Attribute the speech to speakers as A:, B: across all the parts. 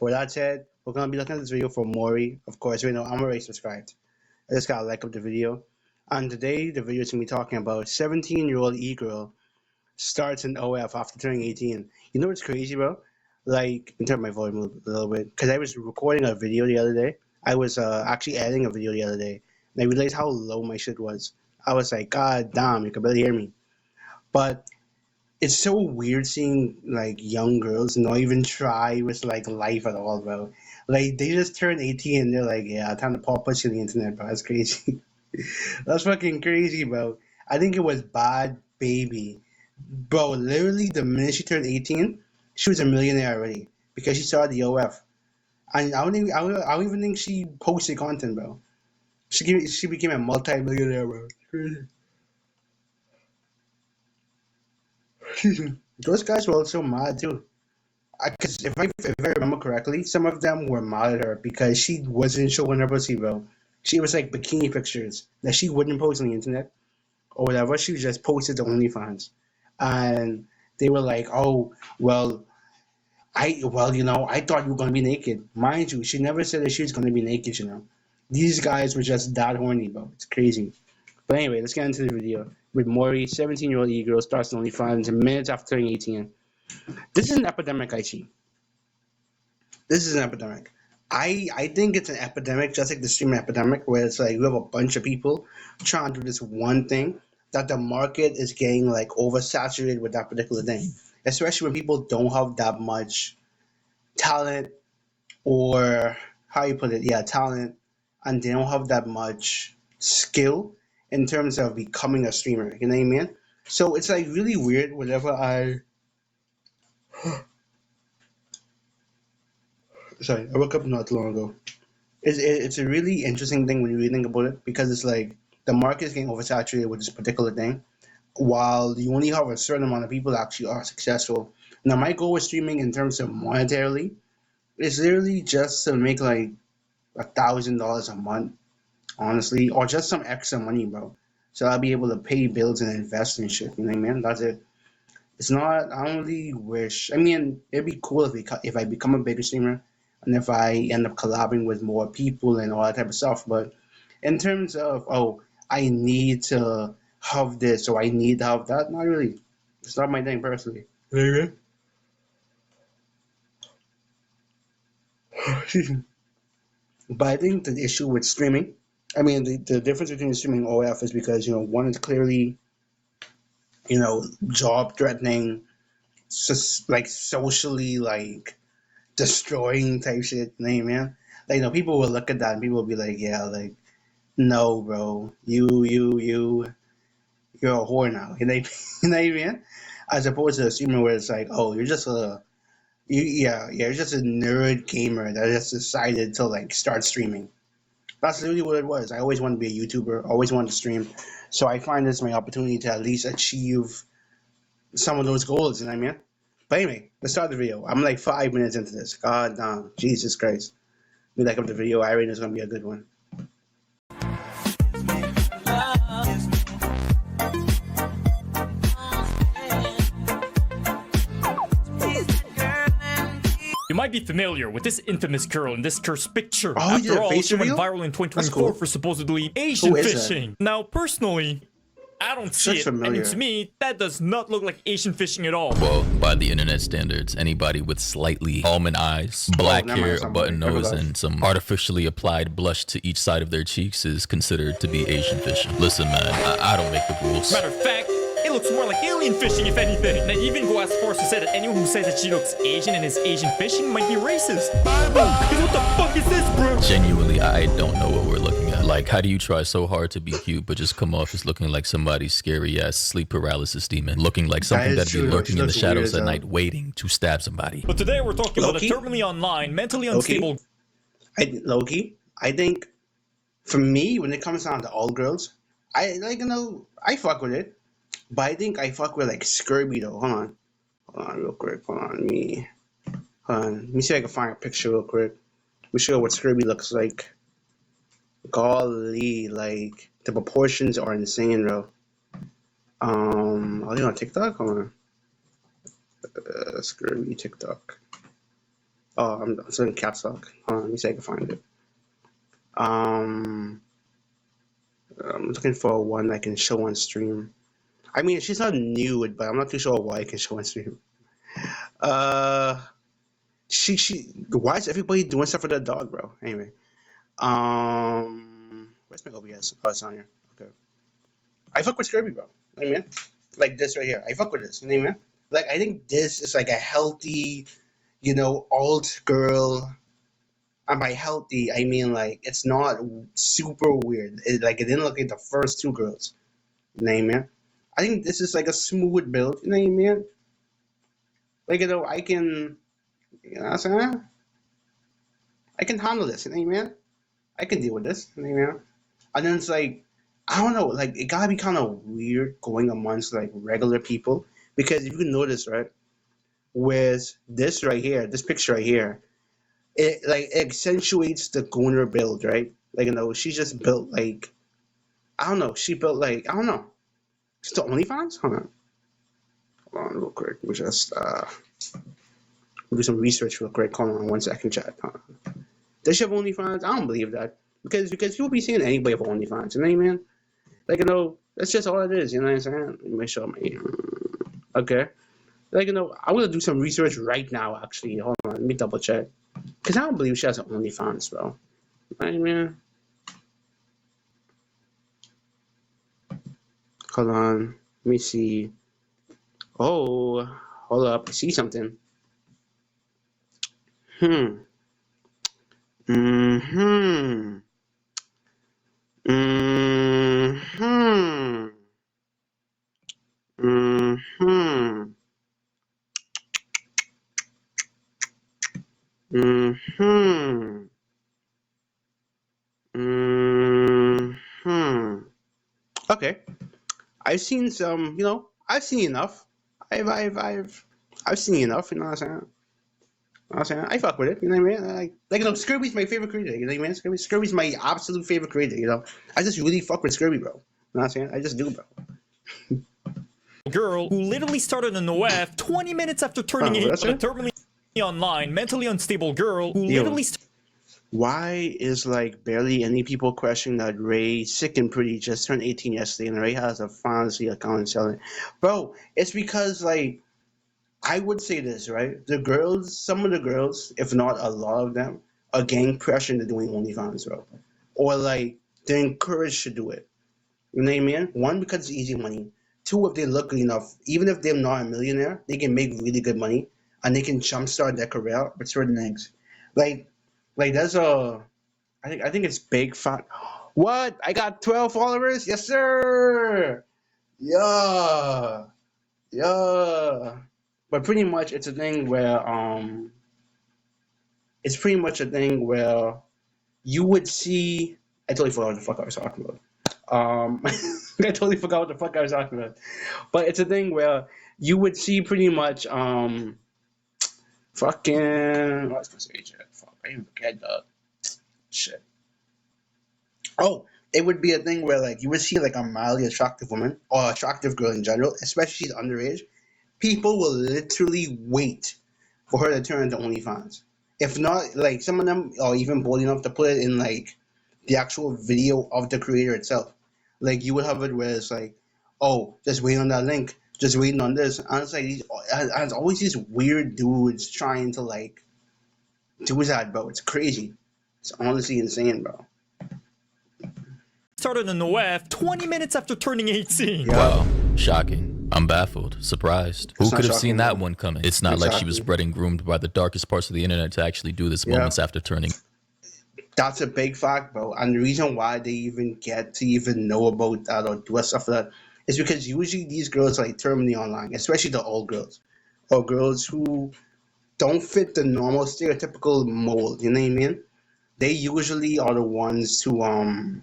A: With that said, we're gonna be looking at this video for Maury. Of course, you know I'm already subscribed. I just gotta like up the video. And today the video is gonna be talking about 17-year-old e-girl starts an OF after turning 18. You know what's crazy, bro? Like, turn my volume a little bit, because I was recording a video the other day. I was actually editing a video the other day, and I realized how low my shit was. I was like, God damn, you can barely hear me. But it's so weird seeing like young girls not even try with like life at all, bro. Like they just turn 18 and they're like, yeah, time to pop push on the internet, bro. That's crazy. That's fucking crazy, bro. I think it was Bad Baby. Bro, literally the minute she turned 18, she was a millionaire already because she started the OF. And I don't even think she posted content, bro. She became a multi-millionaire, bro. Those guys were also mad too. Because if I remember correctly, some of them were mad at her because she wasn't showing her pussy, bro. She was like bikini pictures that she wouldn't post on the internet or whatever. She just posted to OnlyFans, and they were like, "Oh, well, I thought you were gonna be naked." Mind you, she never said that she was gonna be naked. These guys were just that horny, bro. It's crazy. But anyway, let's get into the video with Maury, 17-year-old e-girl starts on OnlyFans minutes after turning 18. This is an epidemic I see. This is an epidemic. I think it's an epidemic, just like the streaming epidemic, where it's like you have a bunch of people trying to do this one thing that the market is getting like oversaturated with that particular thing. Especially when people don't have that much talent or how you put it, yeah, talent, and they don't have that much skill in terms of becoming a streamer. You know what I mean? So it's like really weird whenever I woke up not too long ago. It's a really interesting thing when you really think about it because it's like the market is getting oversaturated with this particular thing, while you only have a certain amount of people that actually are successful. Now, my goal with streaming in terms of monetarily is literally just to make like $1,000 a month, honestly, or just some extra money, bro. So I'll be able to pay bills and invest in shit. You know what I mean? That's it. It's not. I don't really wish. I mean, it'd be cool if I become a bigger streamer, and if I end up collabing with more people and all that type of stuff. But in terms of I need to have this or I need to have that, not really. It's not my thing personally. Okay. But I think the issue with streaming, I mean, the difference between streaming and OF is because one is clearly job threatening, like socially like destroying type shit. You know what I mean? Like, people will look at that and people will be like, yeah, like, no, bro, you're a whore now. You know, you know what I mean? As opposed to a streamer where it's like, oh, you're just a nerd gamer that just decided to like start streaming. That's literally what it was. I always wanted to be a YouTuber, always wanted to stream. So I find this my opportunity to at least achieve some of those goals, you know what I mean? But anyway, let's start the video. I'm like 5 minutes into this. God damn, Jesus Christ. We like up the video. I already know it's gonna be a good one.
B: You might be familiar with this infamous girl in this cursed picture.
A: Oh,
B: After all, she went
A: reveal?
B: viral in 2024
A: cool.
B: for supposedly Asian
A: Who is
B: fishing. Now, personally, I don't see it.
A: familiar.
B: And to me, that does not look like Asian fishing at all.
C: Well, by the internet standards, anybody with slightly almond eyes, black
A: never mind,
C: hair, a
A: somebody.
C: button nose,
A: Everybody.
C: and some artificially applied blush to each side of their cheeks is considered to be Asian fishing. Listen, man, I don't make the rules.
B: Matter of fact, it looks more like alien fishing, if anything. And I even go as far as to say that anyone who says that she looks Asian and is Asian fishing might be racist. Because what the fuck is this, bro?
C: Genuinely, I don't know what we're looking at. Like, how do you try so hard to be cute, but just come off as looking like somebody's scary-ass sleep paralysis demon, looking like something that'd be
A: true, though.
C: lurking
A: She
C: in the
A: looks
C: shadows
A: weird
C: at
A: as hell.
C: night, waiting to stab somebody?
B: But today we're talking about a
A: Loki?
B: terminally online, mentally
A: Loki?
B: unstable.
A: Loki, I think for me, when it comes down to all girls, I fuck with it. But I think I fuck with like Scurvy though. Hold on, real quick. Hold on, let me see if I can find a picture real quick. Let me show you what Scurvy looks like. Golly, like the proportions are insane, bro. Are you on TikTok? Hold on. Scurvy TikTok. Oh, I'm still in caps lock. Hold on, let me see if I can find it. Um, I'm looking for one I can show on stream. I mean, she's not nude, but I'm not too sure why I can show on stream. Uh, why is everybody doing stuff with their dog, bro? Anyway, where's my OBS? Oh, it's on here. Okay. I fuck with Kirby, bro. You know what I mean? Like this right here. I fuck with this. You know what I mean? Like, I think this is like a healthy, alt girl. And by healthy, I mean like it's not super weird. It didn't look like the first two girls. You know what I mean? I think this is like a smooth build. You know what I mean? Like, I can, what I'm saying? I can handle this. You know what I mean? I can deal with this. You know what I mean? And then it's like, I don't know, like it gotta be kind of weird going amongst like regular people because if you can notice, right, with this right here, this picture right here, it like accentuates the Gooner build, right? Like she's just built like I don't know, she built like I don't know. It's the OnlyFans? Hold on real quick. We just we'll do some research real quick. Hold on 1 second, chat. Does she have OnlyFans? I don't believe that because people be seeing anybody have OnlyFans, you know what I mean? Like, that's just all it is, you know what I'm saying? Let me show my. Okay. Like, I'm going to do some research right now, actually. Hold on, let me double check. Because I don't believe she has an OnlyFans, bro. I mean. Hold on. Let me see. Oh, hold up. I see something. Hmm. Hmm. Hmm. Hmm. Hmm. Hmm. Okay. I've seen some, I've seen enough. I've seen enough, you know what I'm saying? I fuck with it, you know what I mean? Scurvy's my favorite creator, you know what I mean? Scurvy's my absolute favorite creator, I just really fuck with Scurvy, bro. You know what I'm saying? I just do, bro.
B: Girl who literally started an OF 20 minutes after turning 8,
A: that's
B: but a
A: it?
B: terminally online, mentally unstable girl who
A: Yo.
B: literally
A: Why is like barely any people questioning that Ray, sick and pretty, just turned 18 yesterday and Ray has a fantasy account selling? Bro, it's because like I would say this, right? Some of the girls, if not a lot of them, are getting pressure into doing OnlyFans, bro. Or like they're encouraged to do it. You know what I mean? One, because it's easy money. Two, if they look good enough, even if they're not a millionaire, they can make really good money and they can jumpstart their career with certain things. Like there's I think it's big fat. What? I got 12 followers? Yes, sir. Yeah. Yeah. But pretty much it's pretty much a thing where you would see I totally forgot what the fuck I was talking about. I totally forgot what the fuck I was talking about. But it's a thing where you would see pretty much fucking what's my stage at? Fuck, I even forget the shit. Oh, it would be a thing where like you would see like a mildly attractive woman or attractive girl in general, especially if she's underage. People will literally wait for her to turn into OnlyFans. If not, like some of them are even bold enough to put it in like the actual video of the creator itself. Like you would have it where it's like, oh, just wait on that link, just waiting on this. And it's like and it's always these weird dudes trying to like do that, bro. It's crazy. It's honestly insane, bro.
B: started an OF 20 minutes after turning 18.
A: Yeah.
C: Wow, shocking. I'm baffled, surprised. Who
A: not
C: could have
A: shocking,
C: seen that
A: bro.
C: one coming? It's not like she was
A: Exactly.
C: bred and groomed by the darkest parts of the internet to actually do this
A: Yeah.
C: moments after turning.
A: That's a big fact, bro. And the reason why they even get to even know about that or do stuff like that is because usually these girls are like terminally online, especially the old girls or girls who don't fit the normal stereotypical mold. You know what I mean? They usually are the ones to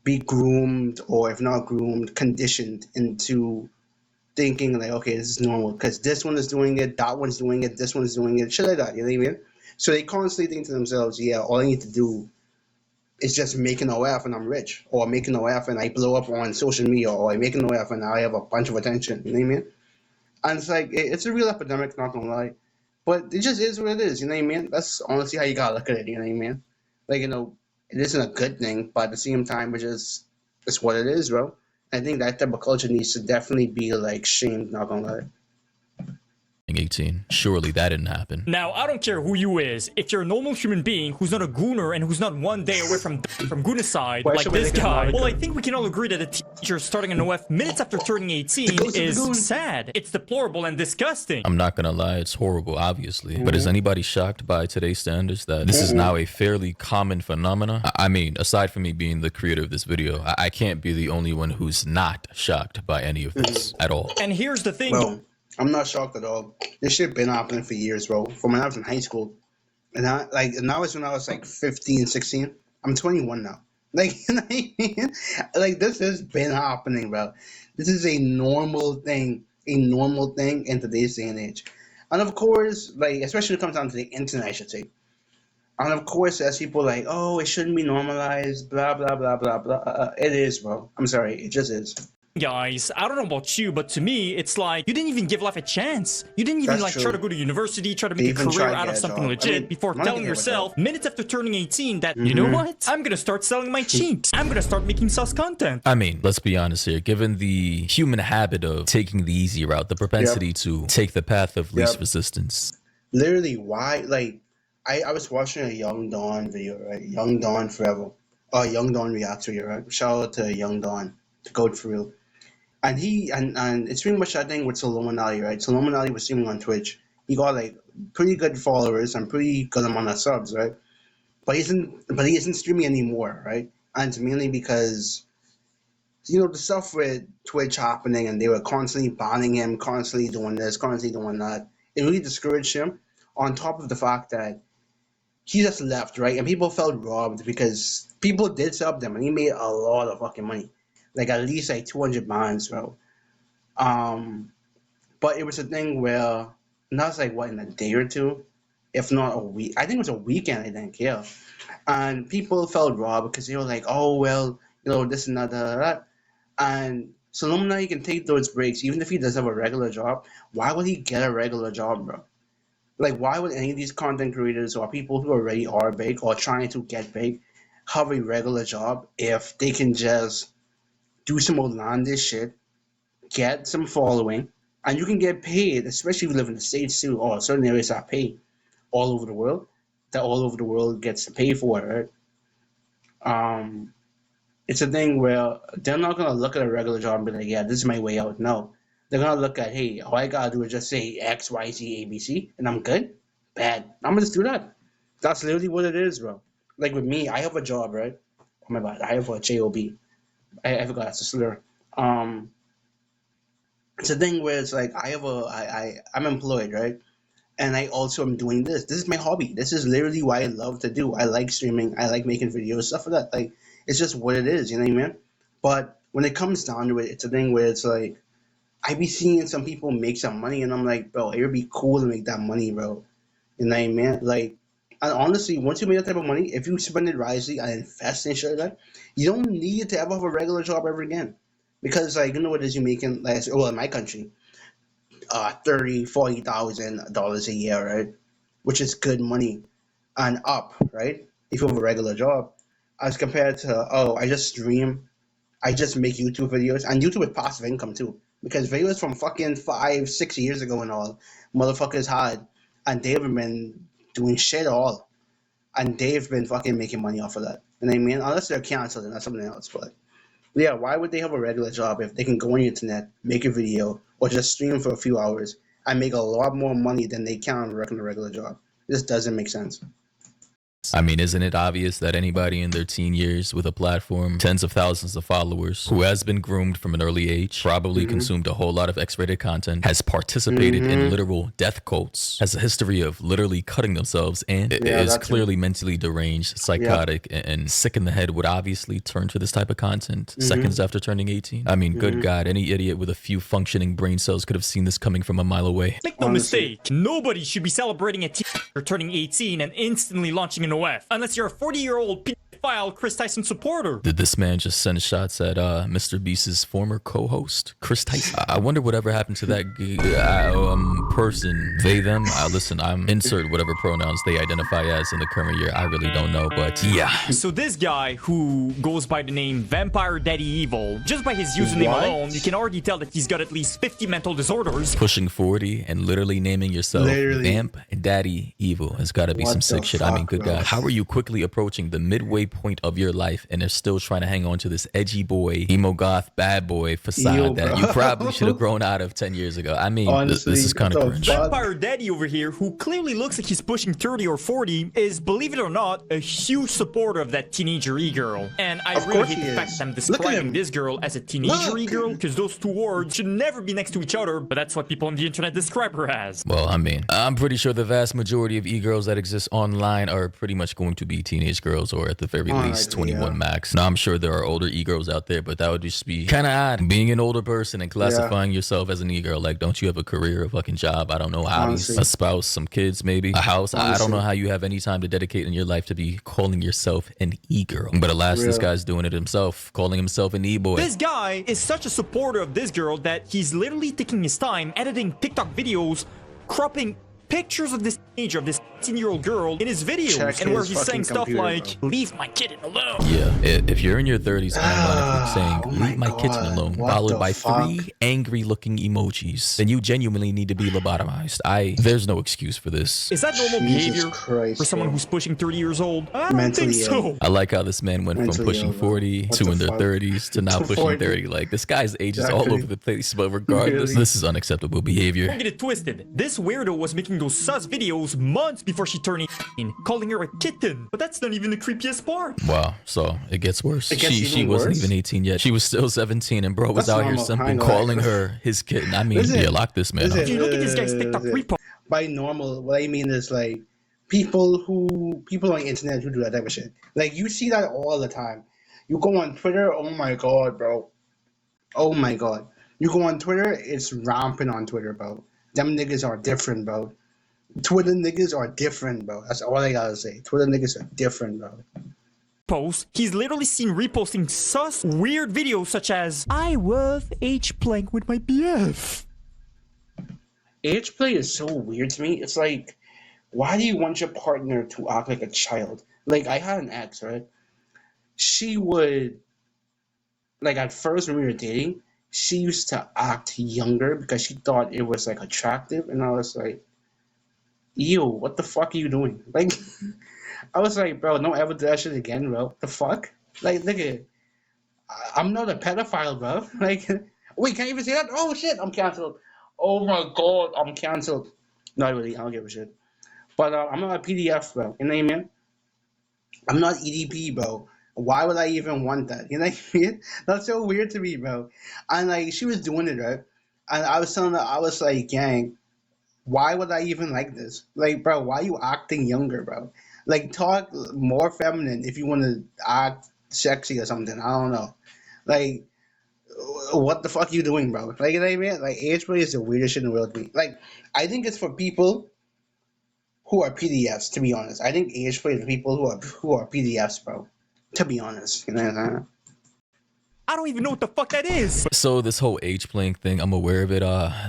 A: be groomed or if not groomed, conditioned into thinking like, okay, this is normal because this one is doing it, that one's doing it, this one's doing it, shit like that. You know what I mean? So they constantly think to themselves, yeah, all I need to do is just make an OF and I'm rich, or make an OF and I blow up on social media, or I make an OF and I have a bunch of attention. You know what I mean? And it's like it's a real epidemic, not gonna lie. But it just is what it is, you know what I mean? That's honestly how you gotta look at it, you know what I mean? Like, it isn't a good thing, but at the same time, it's what it is, bro. I think that type of culture needs to definitely be like shamed, not gonna lie.
C: 18. Surely that didn't happen.
B: Now, I don't care who you is. If you're a normal human being who's not a gooner and who's not one day away from goonicide,
A: Why
B: like
A: should we
B: this
A: make it
B: guy,
A: Monica?
B: well, I think we can all agree that a teenager starting an OF minutes after turning 18
A: goes to the
B: is
A: goon.
B: sad. It's deplorable and disgusting.
C: I'm not gonna lie, it's horrible, obviously. But is anybody shocked by today's standards that this is now a fairly common phenomena? I mean, aside from me being the creator of this video, I can't be the only one who's not shocked by any of this at all.
B: And here's the thing.
A: Bro, I'm not shocked at all. This shit been happening for years, bro. From when I was in high school. And now it's when I was like 15, 16. I'm 21 now. Like, you know what I mean? Like, this has been happening, bro. This is a normal thing in today's day and age. And of course, like, especially when it comes down to the internet, I should say. And of course, there's people like, oh, it shouldn't be normalized, blah, blah, blah, blah, blah. It is, bro. I'm sorry. It just is.
B: Guys, I don't know about you, but to me, it's like you didn't even give life a chance. You didn't even
A: That's
B: try
A: true.
B: to go to university, try to
A: They
B: make a
A: even
B: career
A: tried to
B: out of
A: get a
B: something
A: job.
B: legit
A: I mean,
B: before
A: I'm not
B: telling
A: gonna give a
B: yourself minutes after turning 18 that, you know what? I'm gonna start selling my cheeks. I'm gonna start making sus content.
C: I mean, let's be honest here. Given the human habit of taking the easy route, the propensity to take the path of least
A: Yep.
C: resistance.
A: Literally, why? Like, I was watching a Young Dawn video, right? Young Dawn Forever. Young Dawn Reacts video, right? Shout out to Young Dawn, to Goat for real. And and it's pretty much that thing with Solomon Ali, right? Solomon Ali was streaming on Twitch. He got like pretty good followers and pretty good amount of subs, right? But he isn't streaming anymore, right? And it's mainly because the stuff with Twitch happening, and they were constantly banning him, constantly doing this, constantly doing that. It really discouraged him. On top of the fact that he just left, right? And people felt robbed because people did sub them, and he made a lot of fucking money. Like, at least like 200 bands, bro. But it was a thing where, and that was like, what, in a day or two? If not a week. I think it was a weekend, I think, yeah. And people felt robbed because they were like, oh, well, this and that. And Solomon, he can take those breaks, even if he does have a regular job. Why would he get a regular job, bro? Like, why would any of these content creators or people who already are big or trying to get big have a regular job if they can just do some outlandish shit, get some following, and you can get paid, especially if you live in the States too, or certain areas that pay all over the world, that all over the world gets to pay for it, right? It's a thing where they're not going to look at a regular job and be like, yeah, this is my way out. No. They're going to look at, hey, all I got to do is just say X, Y, Z, ABC, and I'm good? Bad. I'm going to just do that. That's literally what it is, bro. Like with me, I have a job, right? Oh my God, I have a job. I forgot it's a slur. It's a thing where it's like I'm employed, right? And I also am doing this. This is my hobby. This is literally what I love to do. I like streaming. I like making videos, stuff like that. Like, it's just what it is, you know what I mean? But when it comes down to it, it's a thing where it's like I be seeing some people make some money, and I'm like, bro, it would be cool to make that money, bro. You know what I mean? Like, and honestly, once you make that type of money, if you spend it wisely and invest in shit like that, you don't need to ever have a regular job ever again. Because, like, what it is you making, in my country, $30,000-$40,000 a year, right? Which is good money and up, right? If you have a regular job, as compared to, I just stream, I just make YouTube videos, and YouTube with passive income too. Because videos from fucking 5-6 years ago and all, motherfuckers had, and they haven't been doing shit at all. And they've been fucking making money off of that. You know what I mean? Unless they're canceled, and that's something else. But yeah, why would they have a regular job if they can go on the internet, make a video, or just stream for a few hours and make a lot more money than they can working a regular job? This doesn't make sense.
C: I mean, isn't it obvious that anybody in their teen years with a platform, tens of thousands of followers, who has been groomed from an early age, probably consumed a whole lot of X-rated content, has participated in literal death cults, has a history of literally cutting themselves, and is clearly mentally deranged, psychotic, and sick in the head, would obviously turn to this type of content seconds after turning 18? I mean, good God, any idiot with a few functioning brain cells could have seen this coming from a mile away.
B: Make no mistake, nobody should be celebrating a teenager turning 18 and instantly launching an OF, unless you're a 40-year-old pedophile Chris Tyson supporter.
C: Did this man just send shots at Mr. Beast's former co-host, Chris Tyson? I wonder whatever happened to that person. They, them. Listen, I'm insert whatever pronouns they identify as in the current year. I really don't know, but yeah.
B: So this guy, who goes by the name Vampire Daddy Evil, just by his username alone, you can already tell that he's got at least 50 mental disorders.
C: Pushing 40 and literally naming yourself Vamp Daddy Evil has got to be some sick shit. I mean, good God. How are you quickly approaching the midway point of your life and are still trying to hang on to this edgy boy, emo goth, bad boy facade that you probably should have grown out of 10 years ago? I mean, honestly, this is kind of cringe.
B: Vampire Daddy over here, who clearly looks like he's pushing 30 or 40, is, believe it or not, a huge supporter of that teenager e-girl. And I really hate the fact that I'm describing this girl as a teenager e-girl, because those two words should never be next to each other, but that's what people on the internet describe her as.
C: Well, I mean, I'm pretty sure the vast majority of e-girls that exist online are pretty much going to be teenage girls, or at the very least 21 max. Now, I'm sure there are older e-girls out there, but that would just be kind of odd. Being an older person and classifying yourself as an e-girl, like, don't you have a career, a fucking job, I don't know, hobbies, a spouse, some kids, maybe, a house? I don't know how you have any time to dedicate in your life to be calling yourself an e-girl. But alas, this guy's doing it himself, calling himself an e-boy.
B: This guy is such a supporter of this girl that he's literally taking his time editing TikTok videos, cropping pictures of this teenager, of this 18-year-old girl in his videos, and where he's saying stuff like, leave my kitten alone.
C: Yeah, if you're in your 30s and ironically saying, leave my kitten alone, followed by 3 angry-looking emojis, then you genuinely need to be lobotomized. There's no excuse for this.
B: Is that normal behavior for someone who's pushing 30 years old? I don't think so.
C: I like how this man went from pushing 40 to in their 30s to now pushing 30. Like, this guy's age is all over the place, but regardless, this is unacceptable behavior.
B: Don't get it twisted. This weirdo was making those sus videos months before she turned 18, calling her a kitten. But that's not even the creepiest part.
C: Wow, so it gets worse. She wasn't even 18 yet. She was still 17, and bro was out here simply calling her his kitten. I mean, yeah, lock this man up.
B: If you look at this guy's TikTok repo.
A: By normal, what I mean is like people on the internet who do that type of shit. Like, you see that all the time. You go on Twitter, oh my god, bro. Oh my god. You go on Twitter, it's rampant on Twitter, bro. Them niggas are different, bro. Twitter niggas are different, bro. That's all I gotta say. Twitter niggas are different, bro.
B: Post, he's literally seen reposting sus weird videos such as, I love H-Plank with my BF.
A: H-play is so weird to me. It's like, why do you want your partner to act like a child? Like, I had an ex, right? She would, like, at first when we were dating, she used to act younger because she thought it was, like, attractive. And I was like, ew, what the fuck are you doing? Like, I was like, bro, don't ever do that shit again, bro. The fuck? Like, nigga, I'm not a pedophile, bro. Like, wait, can't you even say that? Oh, shit, I'm canceled. Oh, my God, I'm canceled. Not really, I don't give a shit. But I'm not a PDF, bro. You know what I mean? I'm not EDP, bro. Why would I even want that? You know what I mean? That's so weird to me, bro. And, like, she was doing it, right? And I was telling her, I was like, gang, why would I even like this? Like, bro, why are you acting younger, bro? Like, talk more feminine if you want to act sexy or something. I don't know. Like, what the fuck are you doing, bro? Like, you know what I mean? Like, age play is the weirdest shit in the world to me. Like, I think it's for people who are PDFs, to be honest. I think age play is for people who are PDFs, bro. To be honest. You know what I'm saying?
B: I don't even know what the fuck that is.
C: So this whole age playing thing, I'm aware of it.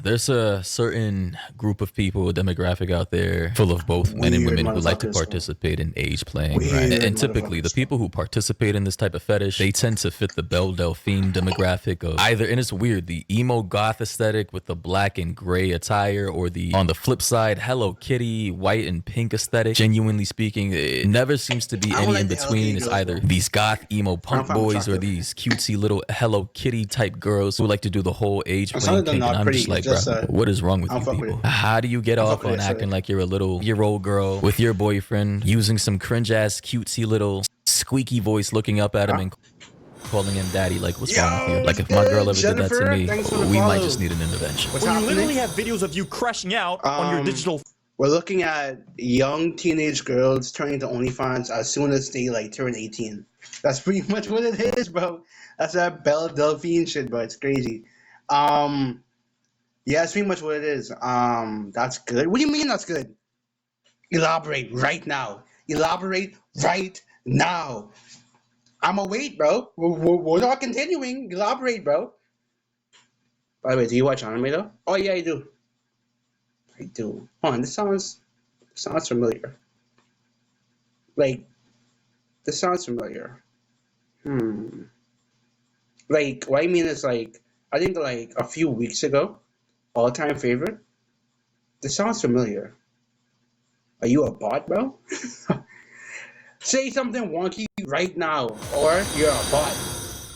C: There's a certain group of people, a demographic out there full of both men and women who like to participate in age playing. Right? And typically the people who participate in this type of fetish, they tend to fit the Belle Delphine demographic of either, and it's weird, the emo goth aesthetic with the black and gray attire, or the, on the flip side, Hello Kitty, white and pink aesthetic. Genuinely speaking, it never seems to be any in between. It's either these goth emo punk boys or these cutesy little Hello Kitty type girls who like to do the whole age playing kink, and I'm just like, bro, what is wrong with you people? How do you get off on acting like you're a little year-old girl with your boyfriend, using some cringe-ass cutesy little squeaky voice, looking up at him and calling him daddy? Like, what's wrong with you? Like, if my girl ever did that to me, we might just need an intervention.
B: When you literally have videos of you crashing out on your digital.
A: We're looking at young teenage girls turning to OnlyFans as soon as they, like, turn 18. That's pretty much what it is, bro. That's that Belle Delphine shit, bro. It's crazy. Yeah, that's pretty much what it is. That's good. What do you mean that's good? Elaborate right now. Elaborate right now. I'm gonna wait, bro. We're not continuing. Elaborate, bro. By the way, do you watch anime though? Oh yeah, I do. I do. Hold on, this sounds familiar. Like, this sounds familiar. Like, what I mean is like, I think like a few weeks ago, all-time favorite. This sounds familiar. Are you a bot, bro? Say something wonky right now, or you're a bot.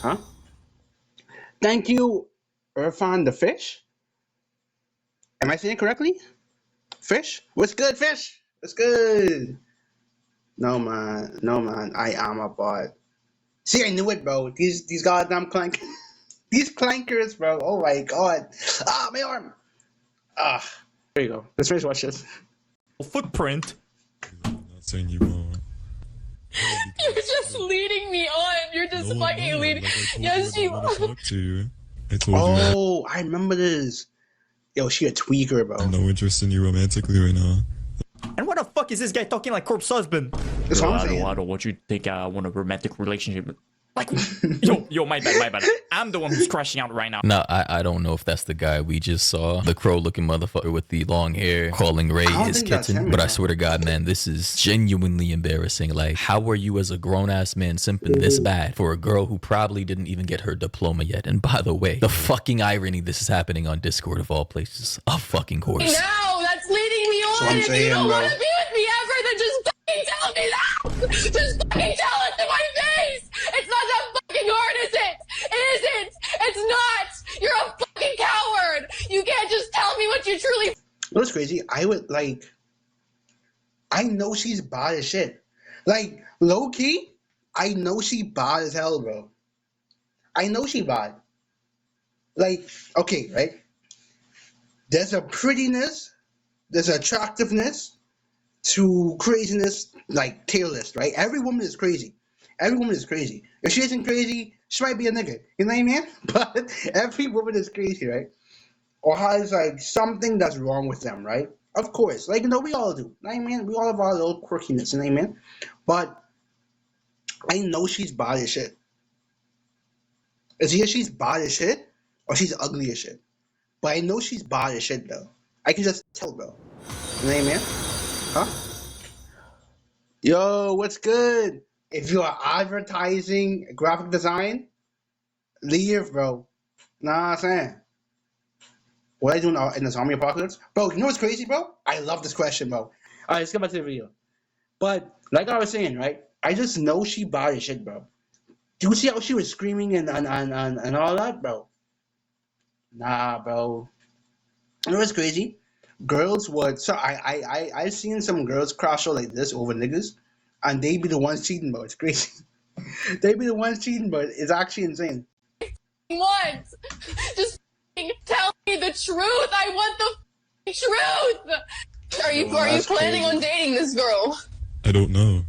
A: Huh? Thank you, Irfan the Fish. Am I saying it correctly? Fish? What's good, Fish? What's good? No, man. I am a bot. See, I knew it, bro. These goddamn these clankers, bro. Oh my god. Ah, my arm. Ah, there you go. Let's finish watch this.
B: Footprint.
D: I'm not saying you won't.
E: You're just leading me on. You're just fucking leading. Yes, you are.
D: I told you.
A: Oh, I remember this. Yo, she a tweaker, bro.
D: I have no interest in you romantically right now.
B: And what the fuck is this guy talking like Corp's husband?
A: That's what I'm saying.
B: I don't want you to think I want a romantic relationship. Like, yo, my bad. I'm the one who's crashing out right now.
C: No, I don't know if that's the guy we just saw. The crow-looking motherfucker with the long hair calling Ray his kitten. But I swear to God, man, this is genuinely embarrassing. Like, how are you as a grown-ass man simping this bad for a girl who probably didn't even get her diploma yet? And by the way, the fucking irony this is happening on Discord of all places. Of fucking course.
E: No, that's leading me on. If you don't want to be with me ever, then just fucking tell me that. Just fucking tell it to my face. It's not that fucking hard, is it? It isn't. It's not. You're a fucking coward. You can't just tell me what you truly.
A: What's crazy? I know she's bad as shit. Like, low key, I know she bad as hell, bro. I know she bad. Like, okay, right? There's a prettiness, there's attractiveness to craziness, like tier list, right? Every woman is crazy. Every woman is crazy. If she isn't crazy, she might be a nigga. You know what I mean? But every woman is crazy, right? Or has like something that's wrong with them, right? Of course. Like, we all do. You know what I mean? We all have our little quirkiness, you know what I mean? But I know she's bad as shit. It's either she's bad as shit or she's ugly as shit. But I know she's bad as shit, though. I can just tell, bro. You know what I mean? Huh? Yo, what's good? If you are advertising graphic design, leave, bro. Nah, I'm saying. What I do in the zombie apocalypse? Bro, you know what's crazy, bro? I love this question, bro. Alright, let's get back to the video. But, like I was saying, right? I just know she bad as shit, bro. Do you see how she was screaming and all that, bro? Nah, bro. You know what's crazy? Girls would... So, I've seen some girls crash out like this over niggas. And they be the ones cheating, bro. It's crazy. They be the ones cheating, but it's actually insane.
E: Want. Just tell me the truth. I want the truth. Are you planning on dating this girl?
D: I don't know.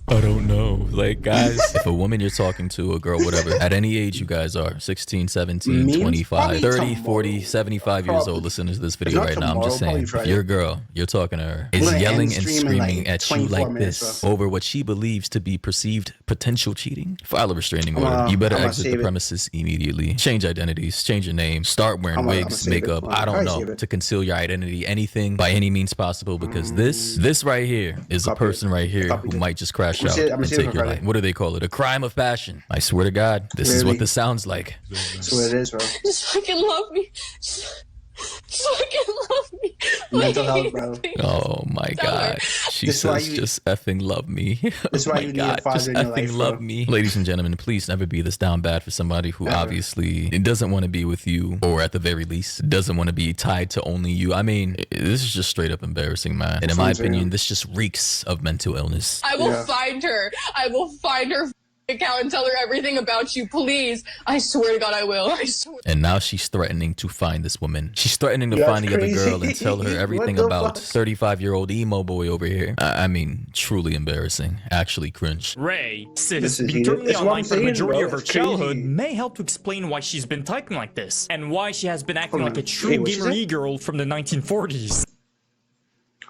C: Like, guys, if a woman you're talking to, a girl, whatever, at any age you guys are, 16, 17, 25, 30, 40, 75 years old, listening to this video right now, I'm just saying, if your girl, you're talking to her, is yelling and screaming at you like this over what she believes to be perceived potential cheating, file a restraining order. You better exit the premises immediately. Change identities, change your name, start wearing wigs, makeup, I don't know, to conceal your identity, anything by any means possible, because this right here is a person right here who might just crash out and take your life. What do they call it? A crime of passion. I swear to God, this is what this sounds like.
A: That's what it is, bro.
E: Just fucking love me. Just fucking love me.
A: Mental health, bro.
C: Oh my God. She says, just effing love me.
A: That's why you need a father in your life,
C: effing love me. Ladies and gentlemen, please never be this down bad for somebody who obviously doesn't want to be with you, or at the very least, doesn't want to be tied to only you. I mean, this is just straight up embarrassing, man. And in my opinion, this just reeks of mental illness.
E: I will find her. I will find her account and tell her everything about you, please. I swear to God, I will. I swear.
C: And now she's threatening to find this woman. She's threatening to find the other girl and tell her everything about 35-year-old emo boy over here. I mean, truly embarrassing. Actually cringe.
B: Ray says being totally online for the majority of her childhood may help to explain why she's been typing like this, and why she has been acting like a true gamer e-girl from the 1940s.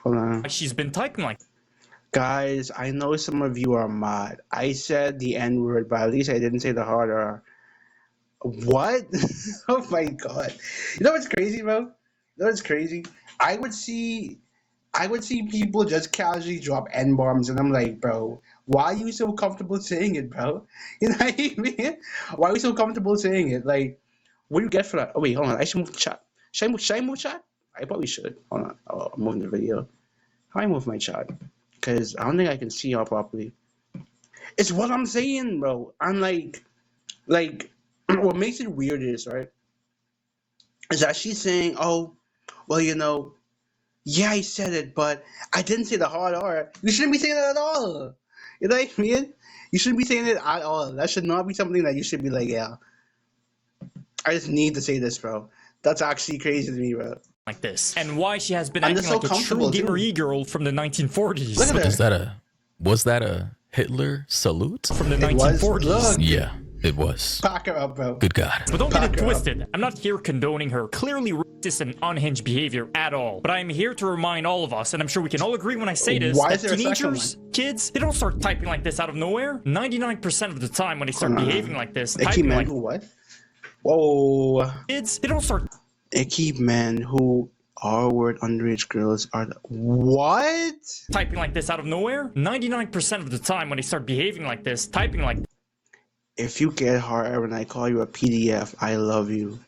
A: Hold on.
B: She's been typing like
A: Guys, I know some of you are mad. I said the N word, but at least I didn't say the hard R. What? Oh my god. You know what's crazy, bro? You know what's crazy? I would see I would see people just casually drop N bombs, and I'm like, bro, why are you so comfortable saying it, bro? You know what I mean? Why are you so comfortable saying it? Like, what do you get for that? Oh wait, hold on. I should move the chat. Should I move chat? I probably should. Hold on. Oh, I'm moving the video. How do I move my chat? Because I don't think I can see y'all properly. It's what I'm saying, bro. I'm like, what makes it weird is, right, is that she's saying, oh, well, yeah, I said it, but I didn't say the hard R. You shouldn't be saying that at all. You know what I mean? You shouldn't be saying it at all. That should not be something that you should be like, yeah, I just need to say this, bro. That's actually crazy to me, bro.
B: Like this, and why she has been
A: I'm
B: acting
A: just so
B: like a true
A: comfortable,
B: gamer
A: too.
B: e-girl from the 1940s.
A: Look at
C: But
A: her.
C: was that a Hitler salute?
B: From the
A: It was.
B: 1940s.
A: Look.
C: Yeah, it was.
A: Pack her up, bro.
C: Good God.
B: But don't get
A: Pack
B: it
A: her up.
B: twisted. I'm not here condoning her clearly racist and unhinged behavior at all. But I am here to remind all of us, and I'm sure we can all agree when I say this,
A: Why
B: that
A: is there a second
B: teenagers, kids, they don't start typing like this out of nowhere. 99% of the time when they start behaving like this,
A: Icky
B: typing
A: men
B: like
A: who what? Whoa.
B: kids, they don't start
A: Icky men who R-word underage girls are the... What?
B: typing like this out of nowhere. 99% of the time when they start behaving like this, typing like
A: If you get hard when I call you a PDF, I love you.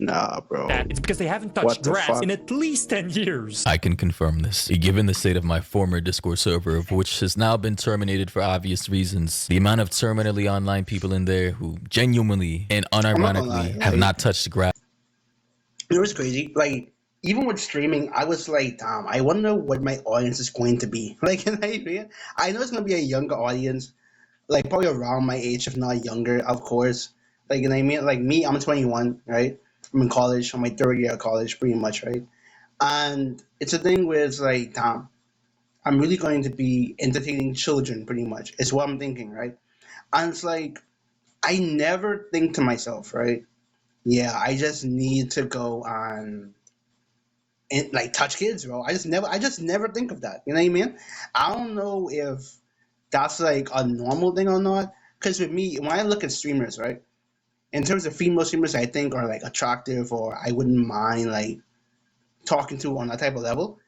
A: Nah, bro.
B: that, it's because they haven't
A: What
B: touched
A: the
B: grass
A: fuck?
B: in at least 10 years.
C: I can confirm this. Given the state of my former Discord server, of which has now been terminated for obvious reasons, the amount of terminally online people in there who genuinely and
A: not gonna
C: unironically
A: lie,
C: have
A: like-
C: not touched grass.
A: You know what's crazy? Like, even with streaming, I was like, damn, I wonder what my audience is going to be. Like, you know what I mean? I know it's going to be a younger audience, like, probably around my age, if not younger, of course. Like, you know what I mean? Like, me, I'm 21, right? I'm in college, I'm my third year of college, pretty much, right? And it's a thing where it's like, damn, I'm really going to be entertaining children, pretty much. It's what I'm thinking, right? And it's like, I never think to myself, right? Yeah, I just need to go on and like touch kids, bro. I just never think of that. You know what I mean? I don't know if that's like a normal thing or not. Because with me, when I look at streamers, right, in terms of female streamers, I think are like attractive or I wouldn't mind like talking to on that type of level.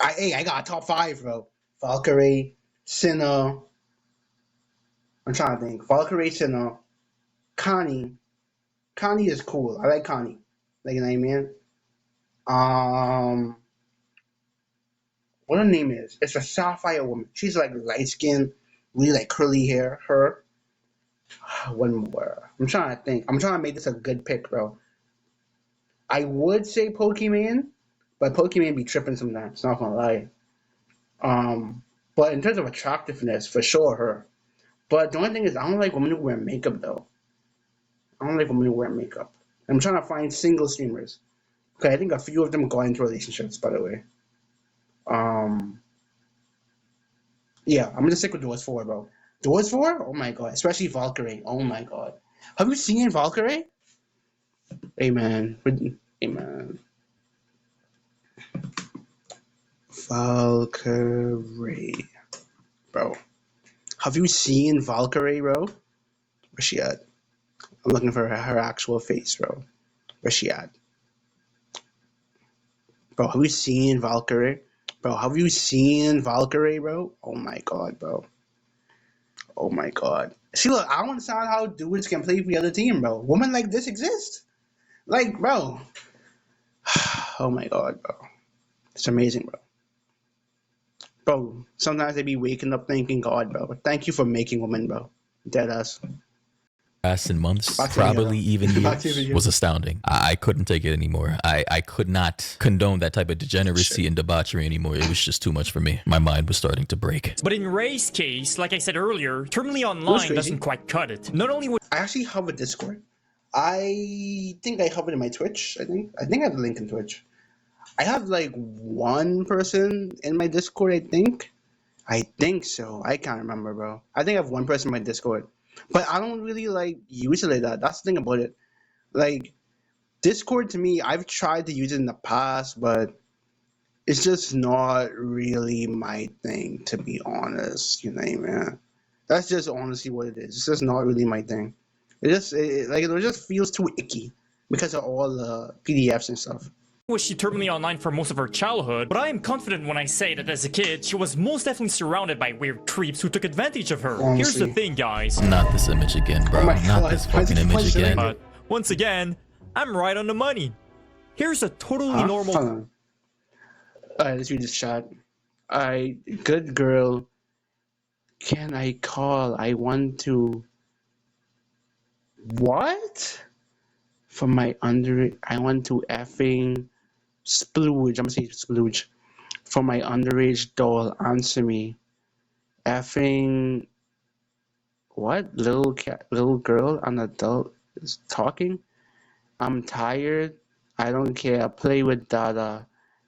A: I got a top 5, bro. Valkyrie, Cinna. I'm trying to think. Valkyrie, Cinna, Connie. Connie is cool. I like Connie. Like, you know what I mean? What her name is? It's a sapphire woman. She's like light skin, really like curly hair. Her. One more. I'm trying to think. I'm trying to make this a good pick, bro. I would say Pokemon, but Pokemon be tripping sometimes. Not gonna lie. But in terms of attractiveness, for sure, her. But the only thing is, I don't like women who wear makeup though. I don't like women who wear makeup. I'm trying to find single streamers. Okay, I think a few of them got into relationships, by the way. Yeah, I'm gonna stick with those 4, bro. Those 4? Oh my god, especially Valkyrie. Oh my god, have you seen Valkyrie? Hey man, Valkyrie, bro. Have you seen Valkyrie, bro? Where's she at? I'm looking for her actual face, bro. Where's she at? Bro, have you seen Valkyrie? Bro, have you seen Valkyrie, bro? Oh my god, bro. Oh my god. See, look, I don't understand how dudes can play for the other team, bro. Women like this exist. Like, bro. Oh my god, bro. It's amazing, bro. Bro, sometimes they be waking up thanking God, bro. Thank you for making women, bro. Deadass.
C: In months,
A: Back to the
C: probably
A: video.
C: even
A: Back to the
C: years,
A: video.
C: was astounding. I couldn't take it anymore. I could not condone that type of degeneracy and debauchery anymore. It was just too much for me. My mind was starting to break.
B: But in Ray's case, like I said earlier, terminally online
A: crazy?
B: doesn't quite cut it. Not only would
A: I actually have a Discord. I think I have it in my Twitch. I think I have the link in Twitch. I have like one person in my Discord, I think. I think so. I can't remember, bro. I think I have one person in my Discord. But I don't really like use it like that. That's the thing about it. Like Discord to me, I've tried to use it in the past, but it's just not really my thing, to be honest. You know, man. That's just honestly what it is. It's just not really my thing. It just feels too icky because of all the PDFs and stuff.
B: Was she terminally online for most of her childhood, but I am confident when I say that as a kid, she was most definitely surrounded by weird creeps who took advantage of her.
A: Honestly.
B: Here's the thing, guys.
C: Not this image again, bro.
A: Oh my
C: Not
A: God.
C: this fucking image again.
B: But once again, I'm right on the money. Here's a totally normal.
A: Hold on. Alright, let's read this chat. Alright, good girl. Can I call? I want to. What? For my I want to effing splooge. I'm gonna say splooge. For my underage doll, answer me. Effing. What? Little girl, an adult is talking? I'm tired. I don't care. Play with Dada.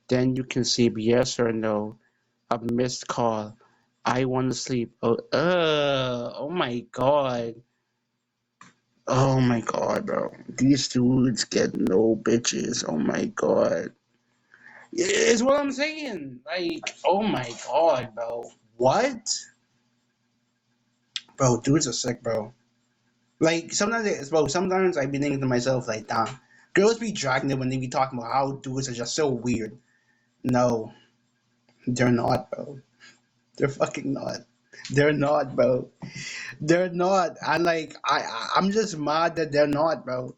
A: Then you can sleep, yes or no. A missed call. I want to sleep. Oh my god. Oh my god, bro. These dudes get no bitches. Oh my god. It's what I'm saying. Like, oh my god, bro. What? Bro, dudes are sick, bro. Like, sometimes I be thinking to myself, like, damn. Girls be dragging it when they be talking about how dudes are just so weird. No. They're not, bro. They're fucking not. They're not, bro. They're not. I'm just mad that they're not, bro.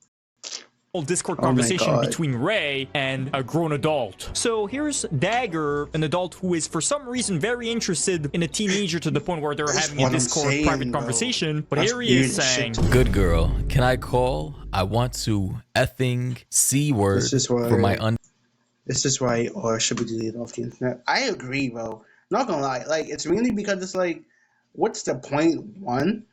B: Discord
A: Oh my
B: conversation
A: God.
B: between Ray and a grown adult. So here's Dagger, an adult who is for some reason very interested in a teenager to the point where they're
A: That's
B: having a
A: what I'm
B: Discord
A: saying,
B: private
A: bro.
B: conversation. But
A: That's
B: here he is
A: weird
B: saying,
A: shit.
C: Good girl, can I call? I want to effing C word
A: This is why-
C: for my
A: This is why or should be deleted off the internet. I agree, bro. Not gonna lie. Like, it's mainly because it's like, what's the point? One.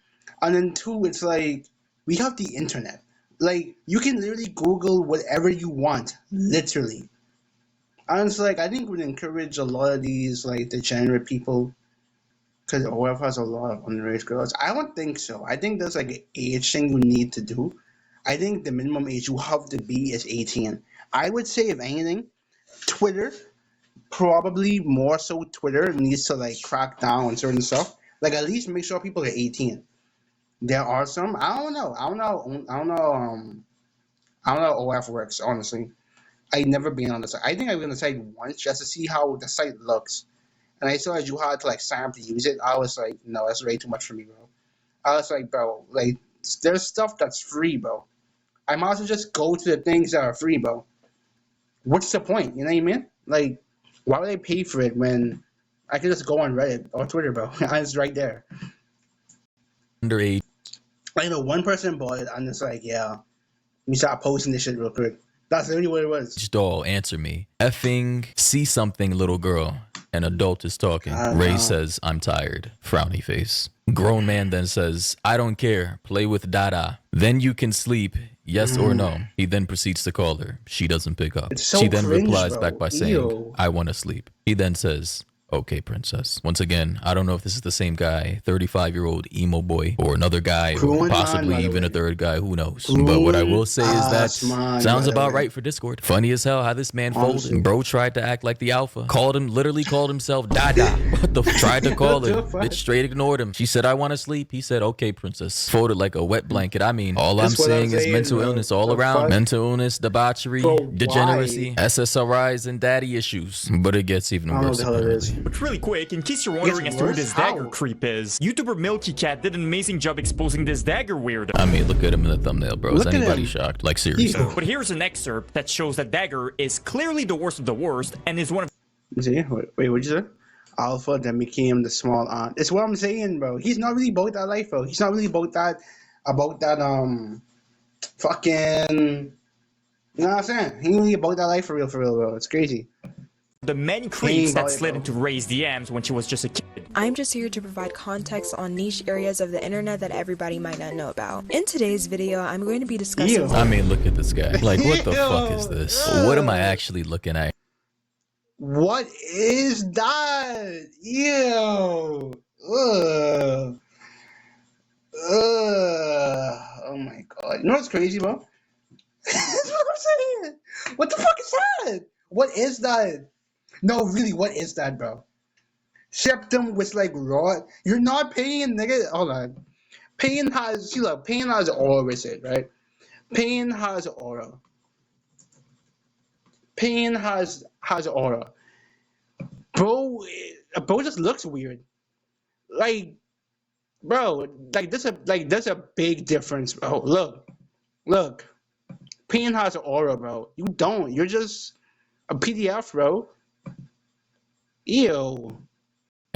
A: And then two, it's like, we have the internet. Like, you can literally Google whatever you want. Literally. And it's like, I think it would encourage a lot of these, like, degenerate people. Because OF has a lot of underage girls. I don't think so. I think there's, like, an age thing you need to do. I think the minimum age you have to be is 18. I would say, if anything, Twitter, probably more so Twitter, needs to, like, crack down on certain stuff. Like, at least make sure people are 18. There are some. I don't know how OF works, honestly. I never been on the site. I think I've been on the site once just to see how the site looks. And I saw that you had to like sign up to use it. I was like, no, that's way too much for me, bro. I was like, bro, like there's stuff that's free, bro. I might as well just go to the things that are free, bro. What's the point? You know what I mean? Like, why would I pay for it when I could just go on Reddit or Twitter, bro? It's right there.
C: underage
A: I know one person bought it, and it's like, yeah, we start posting this shit real quick. That's literally what it was.
C: doll. Answer me. Effing see something, little girl. An adult is talking. Ray says, I'm tired. Frowny face. Grown man then says, I don't care. Play with Dada. Then you can sleep. Yes or no. He then proceeds to call her. She doesn't pick up.
A: It's so
C: She then
A: cringe,
C: replies
A: bro.
C: back by saying,
A: Ew.
C: I want to sleep. He then says, okay, princess. Once again, I don't know if this is the same guy, 35-year-old emo boy, or another guy, or
A: Grown
C: possibly
A: man, by the
C: even a
A: way.
C: third guy, who knows. But what I will say is that
A: man,
C: sounds
A: by the
C: about
A: way.
C: right for Discord. Funny as hell how this man
A: Honestly.
C: folded. Bro tried to act like the alpha. Literally called himself Dada. What the tried to call her.
A: What the fuck?
C: Bitch straight ignored him. She said, I want to sleep. He said, okay, princess. Folded like a wet blanket. I mean, all
A: That's
C: I'm
A: what I'm
C: saying is
A: saying,
C: mental
A: bro.
C: illness all
A: The
C: around.
A: fuck?
C: Mental illness, debauchery,
A: Bro,
C: degeneracy,
A: why?
C: SSRIs, and daddy issues. But it gets even
A: I don't know what
C: worse,
A: the hell it is.
C: apparently.
B: but really quick, in case you're wondering as to who
A: worse?
B: this
A: How?
B: Dagger creep is, YouTuber Milky Cat did an amazing job exposing this Dagger weirdo.
C: I mean, look at him in the thumbnail, bro. Is
A: Look at
C: anybody
A: him.
C: shocked? Like, seriously.
A: Ew.
B: But here's an excerpt that shows that Dagger is clearly the worst of the worst and is one of
A: See? Wait, what'd you say? Alpha then became the small aunt. It's what I'm saying, bro. He's not really about that life, bro. He's not really about that fucking, you know what I'm saying? He ain't really about that life for real, bro. It's crazy.
B: the many creeps that
A: boy,
B: slid
A: bro.
B: into Ray's DMs when she was just a kid.
F: I'm just here to provide context on niche areas of the internet that everybody might not know about. In today's video, I'm going to be discussing
A: Ew.
C: I mean, look at this guy. Like, what the
A: Ew.
C: fuck is this? What am I actually looking at?
A: What is that? Ew. Ugh. Ugh. Oh my god. You know what's crazy, bro? That's what I'm saying. What the fuck is that? What is that? No, really, what is that, bro? Septum was like raw. You're not paying, nigga. Hold on. Pain has, see, look, pain has aura with it, right? Pain has aura. Pain has aura. Bro, bro just looks weird. Like, bro, there's a big difference, bro. Look. Pain has aura, bro. You don't. You're just a PDF, bro. Ew.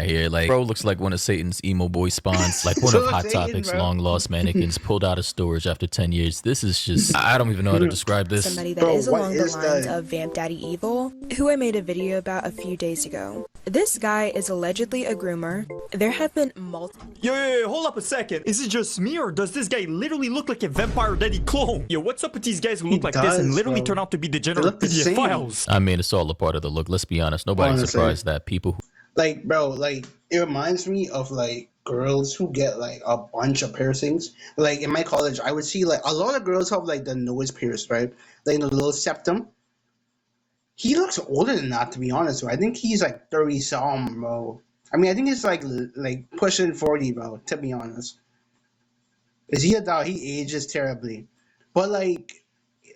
C: Here, like, bro looks like one of Satan's emo boy spawns, like one
A: So
C: of Hot
A: Satan,
C: Topic's
A: bro.
C: long-lost mannequins pulled out of storage after 10 years. This is just, I don't even know how to describe this.
F: Somebody that
A: Bro,
F: is
A: what
F: along the
A: is
F: lines
A: that?
F: of Vamp Daddy Evil, who I made a video about a few days ago. This guy is allegedly a groomer. There have been multiple—
B: Yo, hold up a second. Is it just me, or does this guy literally look like a Vampire Daddy clone? Yo, what's up with these guys who look like this and
A: does,
B: literally
A: bro.
B: turn out to be
A: They
B: degenerate
A: look the
B: PDF
A: same.
B: files?
C: I mean, it's all a part of the look. Let's be honest. Nobody's
A: Honestly.
C: surprised that people who
A: Like, bro, like, it reminds me of, like, girls who get, like, a bunch of piercings. Like, in my college, I would see, like, a lot of girls have, like, the nose pierced, right? Like, the little septum. He looks older than that, to be honest, bro. I think he's, like, 30-some, bro. I mean, I think he's, like pushing 40, bro, to be honest. Is he a dog? He ages terribly. But, like,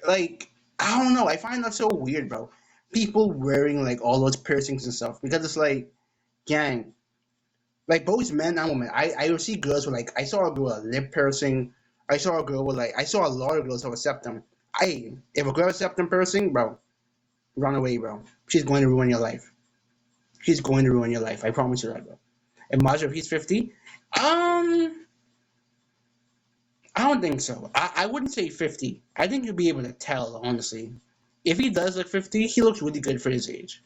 A: I don't know. I find that so weird, bro. People wearing, like, all those piercings and stuff. Because it's, like, gang. Like both men and women. I see girls with like I saw a girl with a lip piercing. I saw a girl with like I saw a lot of girls with a septum. If a girl has septum piercing, bro, run away, bro. She's going to ruin your life. She's going to ruin your life. I promise you that, bro. Imagine if he's 50. I don't think so. I wouldn't say 50. I think you'll be able to tell, honestly. If he does look 50, he looks really good for his age.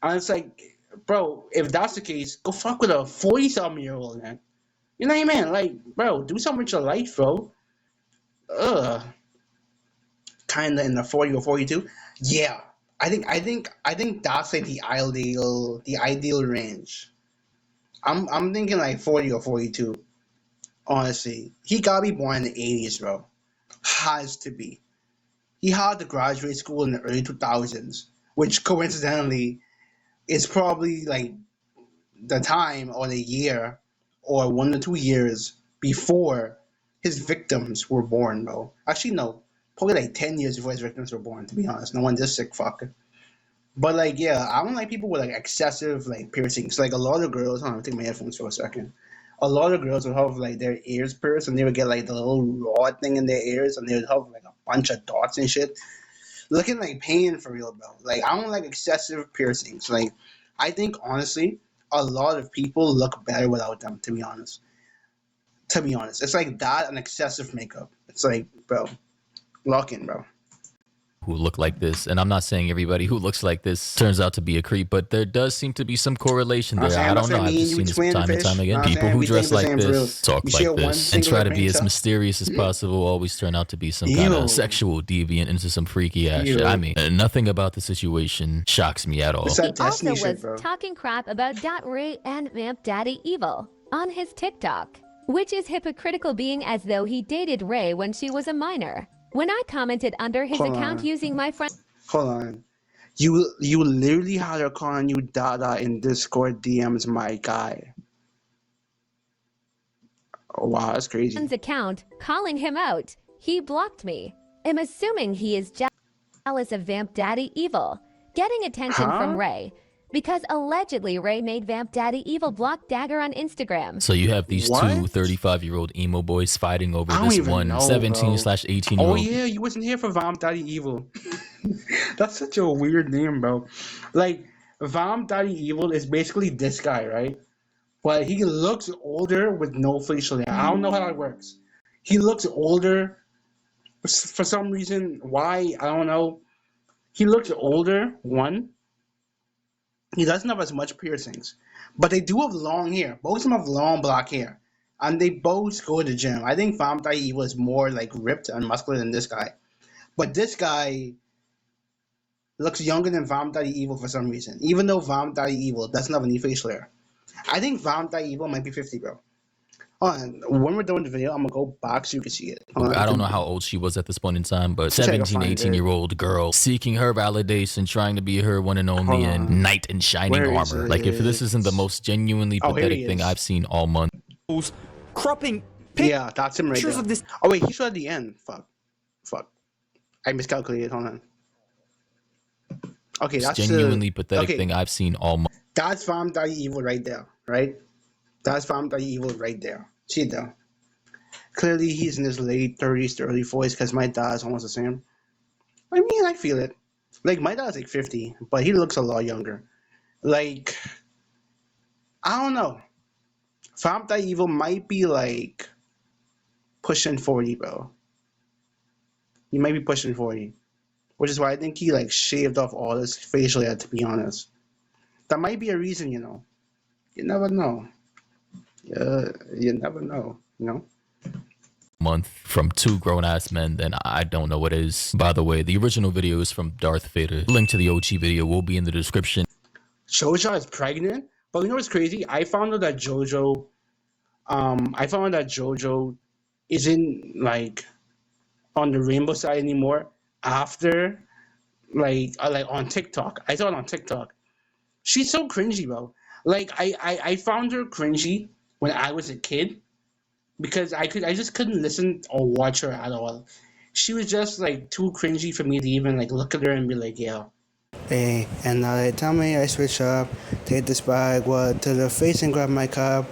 A: And it's like, bro, if that's the case, go fuck with a 40-something-year-old, man. You know what I mean? Like, bro, do something with your life, bro. Ugh. Kinda in the 40 or 42. Yeah. I think that's like the ideal range. I'm thinking like 40 or 42. Honestly. He gotta be born in the 80s, bro. Has to be. He had to graduate school in the early 2000s, which coincidentally is probably like the time or the year or 1 to 2 years before his victims were born, bro. Actually, no. Probably like 10 years before his victims were born, to be honest. No one this sick fuck. But like, yeah, I don't like people with like excessive like piercings. Like a lot of girls, hold on, I'll take my headphones for a second. A lot of girls would have like their ears pierced and they would get like the little rod thing in their ears and they would have like a bunch of dots and shit. Looking like pain for real, bro. Like I don't like excessive piercings. Like I think honestly, a lot of people look better without them, to be honest. To be honest. It's like that and excessive makeup. It's like, bro, lock in, bro.
C: who look like this, and I'm not saying everybody who looks like this turns out to be a creep, but there does seem to be some correlation there. I don't know. I've just seen this time and time again. People who dress like this, talk like this, and try to be as mysterious as possible always turn out to be some kind of sexual deviant into some freaky ass shit. I mean, nothing about the situation shocks me at all.
G: He also was talking crap about Ray and Vamp Daddy Evil on his TikTok, which is hypocritical, being as though he dated Ray when she was a minor. When I commented under his account using my friend—
A: Hold on. You literally had her calling you Dada in Discord DMs, my guy. Oh, wow, that's crazy.
G: friend's account, calling him out. He blocked me. I'm assuming he is jealous of Vamp Daddy Evil, getting attention from Ray. Because allegedly Ray made Vamp Daddy Evil block Dagger on Instagram.
C: So you have these two 35-year-old emo boys fighting over this one 17/18-year-old.
A: Oh yeah, you wasn't here for Vamp Daddy Evil. That's such a weird name, bro. Like, Vamp Daddy Evil is basically this guy, right? But he looks older with no facial hair. I don't know how that works. He looks older for some reason. Why? I don't know. He looks older, one. He doesn't have as much piercings, but they do have long hair. Both of them have long black hair, and they both go to the gym. I think Vamp Daddy Evil is more like ripped and muscular than this guy, but this guy looks younger than Vamp Daddy Evil for some reason. Even though Vamp Daddy Evil doesn't have any facial hair, I think Vamp Daddy Evil might be 50, bro. Hold on. When we're done with the video, I'm gonna go back so you can see it.
C: I don't know how old she was at this point in time, but
A: Try to
C: 17,
A: find
C: 18-year-old girl seeking her validation, trying to be her one and only and knight in shining
A: Where is
C: armor.
A: it?
C: Like, if this isn't the most genuinely
A: Oh, here
C: pathetic
A: he
C: thing
A: is.
C: I've seen all month.
B: Cropping
A: Yeah, that's him right
B: pictures
A: there.
B: of this.
A: Oh wait, he showed at the end. Fuck. I miscalculated. Hold on. Okay, that's
C: Genuinely
A: the
C: pathetic thing I've seen all month.
A: That's Farm Daddy Evil right there, right? That's Farm Daddy Evil right there. See it though. Clearly, he's in his late 30s to early 40s because my dad's almost the same. I mean, I feel it. Like, my dad's like 50, but he looks a lot younger. Like, I don't know. Farm Daddy Evil might be like pushing 40, bro. He might be pushing 40. Which is why I think he like shaved off all his facial hair, to be honest. That might be a reason, you know. You never know. You never know, you know?
C: Month from two grown-ass men, then I don't know what is. By the way, the original video is from Darth Vader. Link to the OG video will be in the description.
A: JoJo is pregnant? But you know what's crazy? I found out that JoJo isn't like on the rainbow side anymore after like on TikTok. I saw it on TikTok. She's so cringy, bro. Like I found her cringy when I was a kid because I just couldn't listen or watch her at all. She was just like too cringy for me to even like look at her and be like, yeah. Hey, and now they tell me I switch up, take this bag, to the face and grab my cup.